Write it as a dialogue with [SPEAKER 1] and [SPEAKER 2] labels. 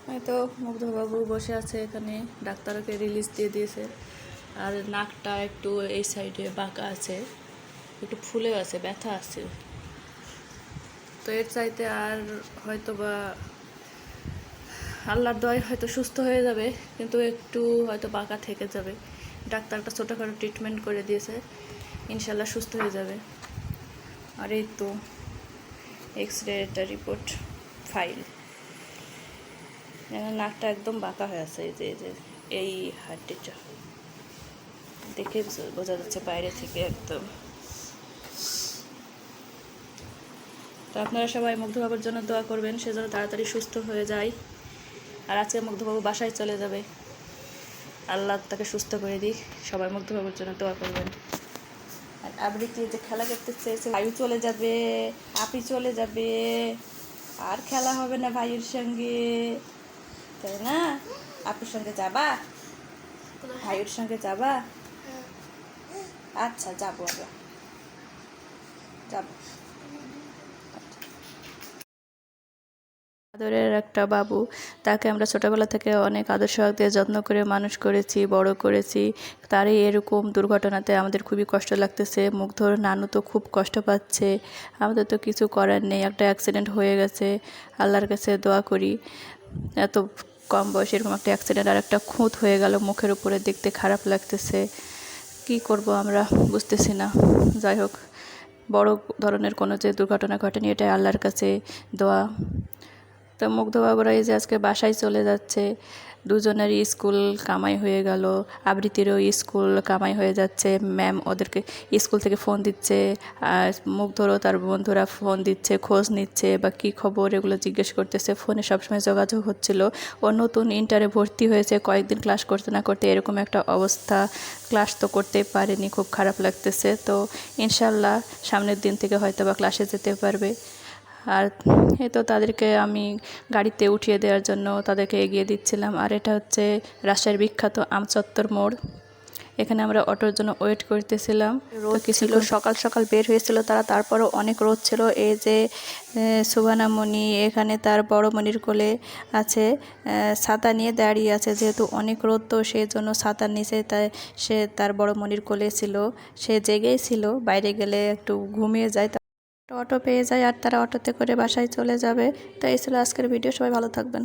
[SPEAKER 1] হয়তো মুগ্ধবাবু বসে আছে এখানে, ডাক্তারকে রিলিজ দিয়ে দিয়েছে। আর নাকটা একটু এই সাইডে বাঁকা আছে, একটু ফুলেও আছে, ব্যথা আছে। তো এর চাইতে আর হয়তো বা আল্লাহর দোয়ায় হয়তো সুস্থ হয়ে যাবে, কিন্তু একটু হয়তো বাঁকা থেকে যাবে। ডাক্তার একটা ছোটোখাটো ট্রিটমেন্ট করে দিয়েছে, ইনশাল্লাহ সুস্থ হয়ে যাবে। আর এই তো এক্স রে একটা রিপোর্ট ফাইল, নাকটা একদম বাঁকা হয়ে আছে। এই যে এই হাড্ডিটা দেখে বোঝা যাচ্ছে বাইরে থেকে একদম। তো আপনারা সবাই মুগ্ধবাবুর জন্য দোয়া করবেন, সে যেন তাড়াতাড়ি সুস্থ হয়ে যায়। আর আজকে মুগ্ধবাবু বাসায় চলে যাবে, আল্লাহ তাকে সুস্থ করে দিক। সবাই মুগ্ধবাবুর জন্য দোয়া করবেন। আর আবৃত্তি যে খেলা করতে চেয়েছে, ভাইও চলে যাবে, আপি চলে যাবে, আর খেলা হবে না ভাইয়ের সঙ্গে, তাই না? আপুর সঙ্গে যাবা, ভাইয়ের সঙ্গে যাবা? আচ্ছা যাবো, আবার যাবো। আদরের একটা বাবু, তাকে আমরা ছোটোবেলা থেকে অনেক আদর সহগ দিয়ে যত্ন করে মানুষ করেছি, বড় করেছি। তারই এরকম দুর্ঘটনাতে আমাদের খুবই কষ্ট লাগতেছে। মুগ্ধর নানু তো খুব কষ্ট পাচ্ছে, আমাদের তো কিছু করার নেই। একটা অ্যাক্সিডেন্ট হয়ে গেছে, আল্লাহর কাছে দোয়া করি এত কম বয়সে এরকম একটা অ্যাক্সিডেন্ট আর একটা খুঁত হয়ে গেল মুখের উপরে, দেখতে খারাপ লাগতেছে। কি করব আমরা বুঝতেছি না। যাই হোক, বড় ধরনের কোনো যে দুর্ঘটনা ঘটেনি, এটাই আল্লাহর কাছে দোয়া। তো মুগ্ধবাবুরা এই যে আজকে বাসায় চলে যাচ্ছে, দুজনেরই স্কুল কামাই হয়ে গেল। আবৃত্তিরও স্কুল কামাই হয়ে যাচ্ছে, ম্যাম ওদেরকে স্কুল থেকে ফোন দিচ্ছে, আর মুগ্ধরও তার বন্ধুরা ফোন দিচ্ছে, খোঁজ নিচ্ছে বা কী খবর এগুলো জিজ্ঞেস করতেছে। ফোনে সবসময় যোগাযোগ হচ্ছিল। ও নতুন ইন্টারে ভর্তি হয়েছে, কয়েকদিন ক্লাস করতে না করতে এরকম একটা অবস্থা, ক্লাস তো করতেই পারেনি, খুব খারাপ লাগতেছে। তো ইনশাল্লাহ সামনের দিন থেকে হয়তো বা ক্লাসে যেতে পারবে। আর এই তো তাদেরকে আমি গাড়িতে উঠিয়ে দেওয়ার জন্য তাদেরকে এগিয়ে দিচ্ছিলাম। আর এটা হচ্ছে রাজশাহীর বিখ্যাত আমচত্বর মোড়, এখানে আমরা অটোর জন্য ওয়েট করতেছিলাম। রোদ ছিল, সকাল সকাল বের হয়েছিল তারা, তারপরও অনেক রোদ ছিল। এই যে সুবানামণি এখানে তার বড় মনির কোলে আছে, ছাতা নিয়ে দাঁড়িয়ে আছে। যেহেতু অনেক রোদ, তো সেই জন্য ছাতার নিচে তাই সে তার বড় মনির কোলে ছিল। সে জেগেই ছিল, বাইরে গেলে একটু ঘুমিয়ে যায়, অটো পেয়ে যায় আর তারা অটোতে করে বাসায় চলে যাবে। তো এই ছিল আজকের ভিডিও, সবাই ভালো থাকবেন।